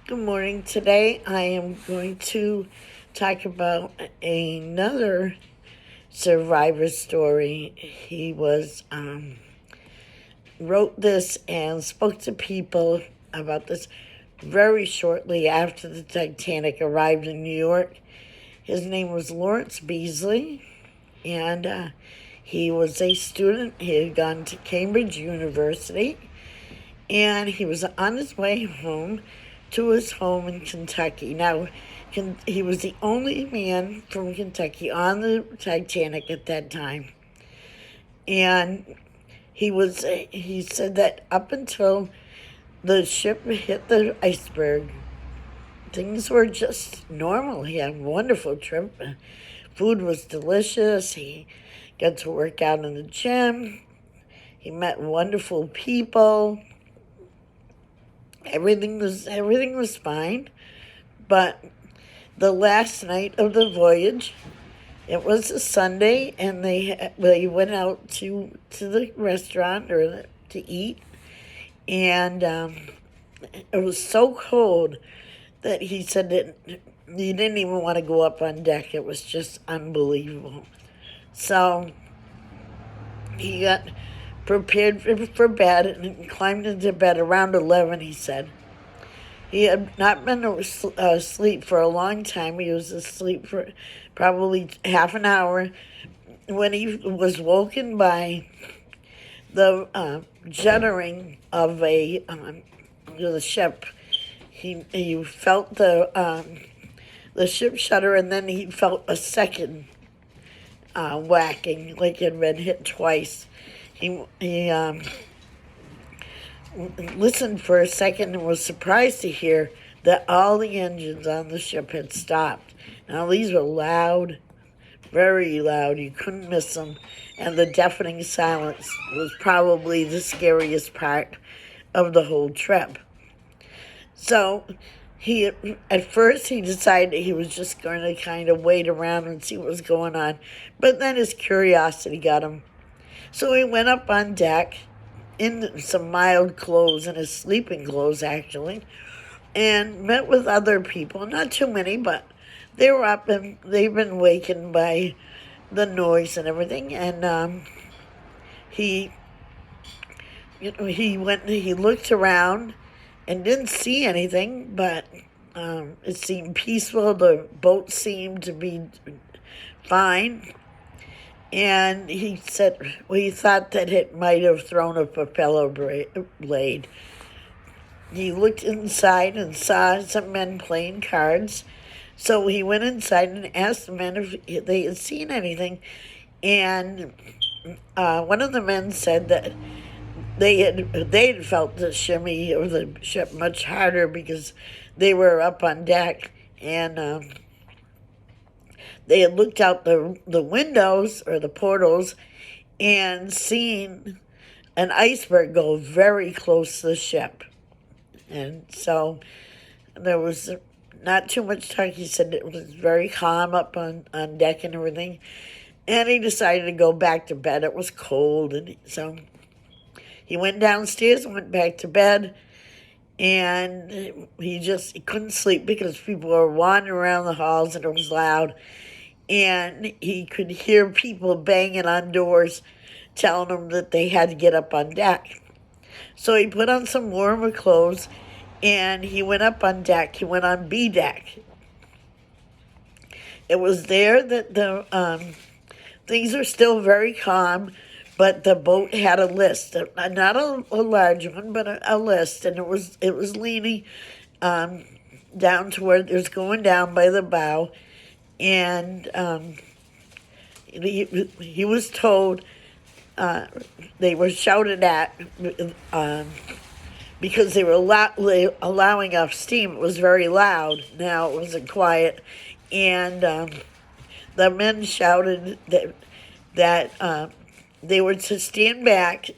Good morning. Today I am going to talk about another survivor story. He wrote this and spoke to people about this very shortly after the Titanic arrived in New York. His name was Lawrence Beasley, and he was a student. He had gone to Cambridge University, and he was on his way home to his home in Kentucky. Now, he was the only man from Kentucky on the Titanic at that time. And he said that up until the ship hit the iceberg, things were just normal. He had a wonderful trip. Food was delicious. He got to work out in the gym. He met wonderful people. Everything was fine, but the last night of the voyage, it was a Sunday, and they went out to the restaurant or to eat, and it was so cold that he said that he didn't even want to go up on deck. It was just unbelievable. So he got prepared for bed and climbed into bed around 11, he said. He had not been asleep for a long time. He was asleep for probably half an hour when he was woken by the juddering of the ship. He felt the ship shudder, and then he felt a second whacking, like it had been hit twice. He listened for a second and was surprised to hear that all the engines on the ship had stopped. Now, these were loud, very loud. You couldn't miss them. And the deafening silence was probably the scariest part of the whole trip. So at first he decided he was just going to kind of wait around and see what was going on. But then his curiosity got him. So he went up on deck in some mild clothes, in his sleeping clothes actually, and met with other people. Not too many, but they were up and they've been wakened by the noise and everything. And he looked around and didn't see anything, but it seemed peaceful. The boat seemed to be fine. And he said, well, he thought that it might have thrown a propeller blade. He looked inside and saw some men playing cards. So he went inside and asked the men if they had seen anything. And one of the men said that they had felt the shimmy of the ship much harder because they were up on deck, and they had looked out the windows or the portals and seen an iceberg go very close to the ship. And so there was not too much talk. He said it was very calm up on deck and everything. And he decided to go back to bed. It was cold, and so he went downstairs and went back to bed. And he couldn't sleep because people were wandering around the halls and it was loud. And he could hear people banging on doors, telling him that they had to get up on deck. So he put on some warmer clothes, and he went up on deck. He went on B deck. It was there that the things were still very calm, but the boat had a list, not a large one, but a list, and it was leaning down to where it was going down by the bow. And he was told, they were shouted at because they were allowing off steam. It was very loud. Now it wasn't quiet. And the men shouted that they were to stand back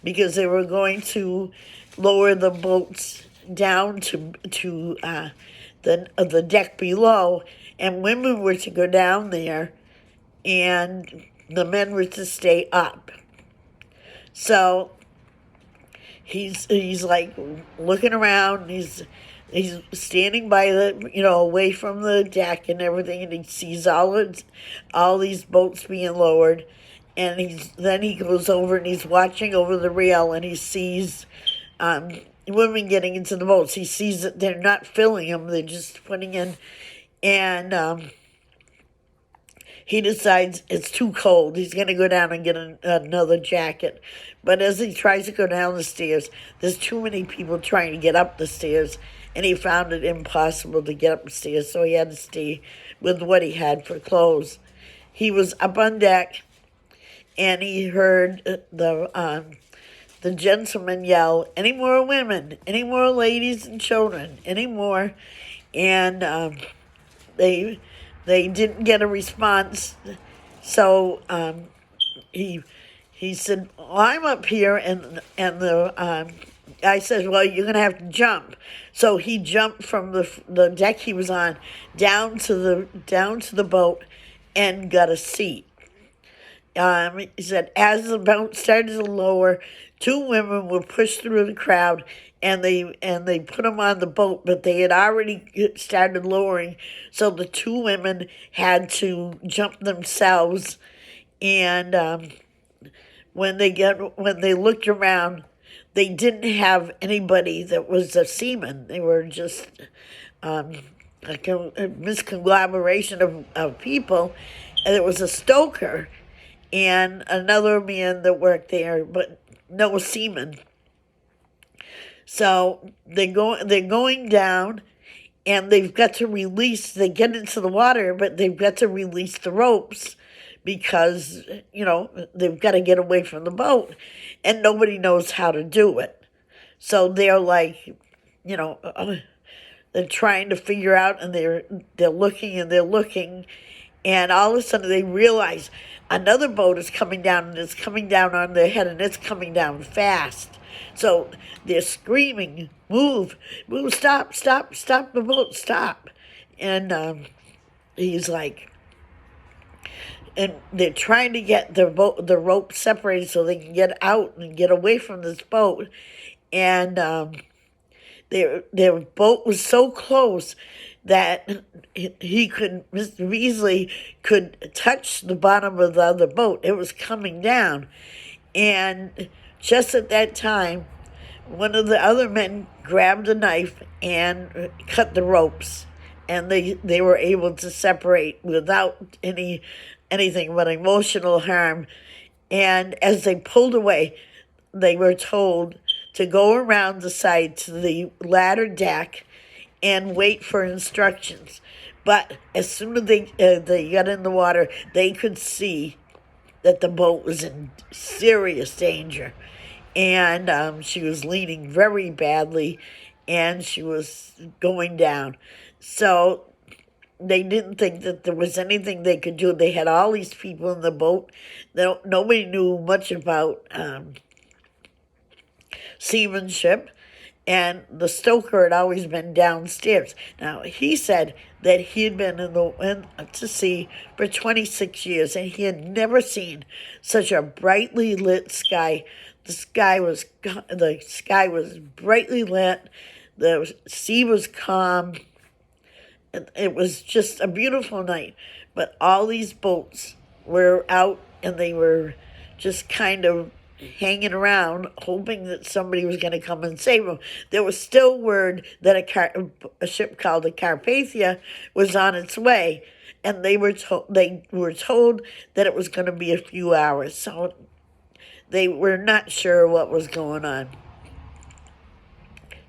because they were going to lower the boats down to the deck below. And women were to go down there, and the men were to stay up. So he's like looking around. He's standing by the, away from the deck and everything, and he sees all these boats being lowered, and then he goes over and he's watching over the rail, and he sees um, women getting into the boats. He sees that they're not filling them; they're just putting in, and he decides it's too cold. He's going to go down and get another jacket. But as he tries to go down the stairs, there's too many people trying to get up the stairs, and he found it impossible to get up the stairs, so he had to stay with what he had for clothes. He was up on deck, and he heard the gentleman yell, "Any more women? Any more ladies and children? Any more?" And they didn't get a response, so he said, "Well, I'm up here," and the guy says, "Well, you're gonna have to jump." So he jumped from the deck he was on down to the boat and got a seat. He said as the boat started to lower, two women were pushed through the crowd, and they put them on the boat, but they had already started lowering, so the two women had to jump themselves. And when they looked around, they didn't have anybody that was a seaman. They were just like a misconglomeration of people, and it was a stoker and another man that worked there, but no seaman. So they're going down, and they've got to release. They get into the water, but they've got to release the ropes because they've got to get away from the boat, and nobody knows how to do it. So they're like, they're trying to figure out, and they're looking and they're looking, and all of a sudden they realize another boat is coming down, and it's coming down on their head, and it's coming down fast. So they're screaming, "Move, move, stop, stop, stop the boat, stop." And he's like, and they're trying to get the rope separated so they can get out and get away from this boat. And their boat was so close that Mr. Beasley could touch the bottom of the other boat. It was coming down. And just at that time, one of the other men grabbed a knife and cut the ropes. And they were able to separate without anything but emotional harm. And as they pulled away, they were told to go around the side to the ladder deck and wait for instructions. But as soon as they got in the water, they could see that the boat was in serious danger. And she was leaning very badly, and she was going down. So they didn't think that there was anything they could do. They had all these people in the boat. Nobody knew much about seamanship, and the stoker had always been downstairs. Now, he said that he had been in to sea for 26 years, and he had never seen such a brightly lit sky. The sky was brightly lit. The sea was calm. It was just a beautiful night. But all these boats were out, and they were just kind of hanging around, hoping that somebody was going to come and save them. There was still word that a ship called the Carpathia was on its way, and they were told that it was going to be a few hours. So they were not sure what was going on.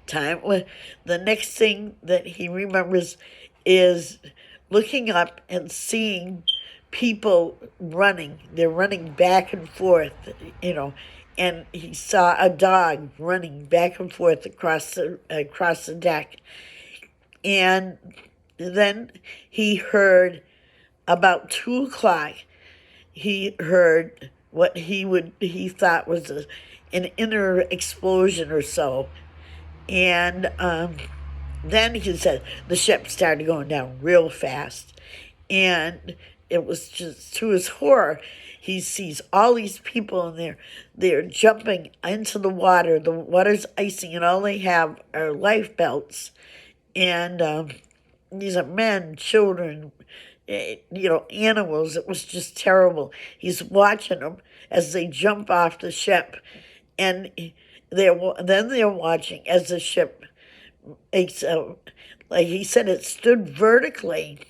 The next thing that he remembers is looking up and seeing people running. They're running back and forth, and he saw a dog running back and forth across the deck. And then he heard about 2:00. He heard what he thought was an inner explosion or so, and then he said the ship started going down real fast, and it was just, to his horror, he sees all these people in there. They're jumping into the water. The water's icing, and all they have are life belts. And these are men, children, animals. It was just terrible. He's watching them as they jump off the ship, and they're watching as the ship like he said, it stood vertically,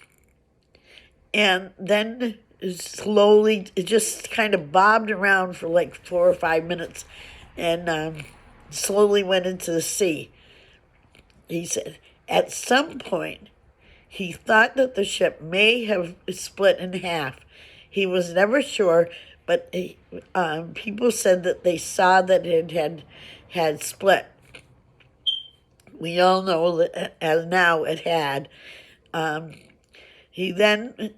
and then slowly it just kind of bobbed around for like 4 or 5 minutes, and slowly went into the sea. He said at some point he thought that the ship may have split in half. He was never sure, but people said that they saw that it had split. We all know that as now it had. He then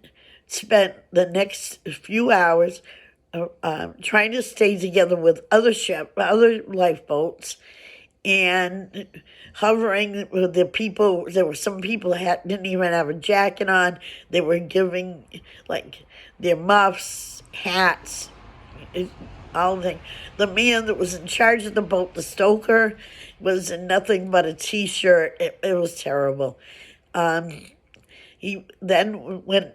spent the next few hours trying to stay together with other lifeboats, and hovering with the people. There were some people that didn't even have a jacket on. They were giving like their muffs, hats, all the things. The man that was in charge of the boat, the stoker, was in nothing but a t-shirt. It was terrible. He then, when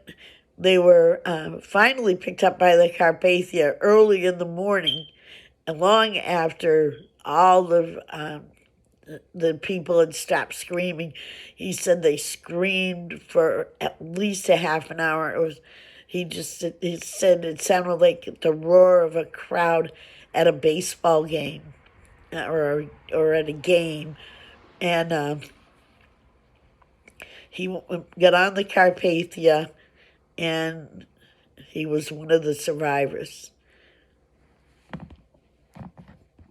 they were finally picked up by the Carpathia early in the morning, and long after all the people had stopped screaming, he said they screamed for at least a half an hour. He said it sounded like the roar of a crowd at a baseball game, or at a game, and he got on the Carpathia, and he was one of the survivors.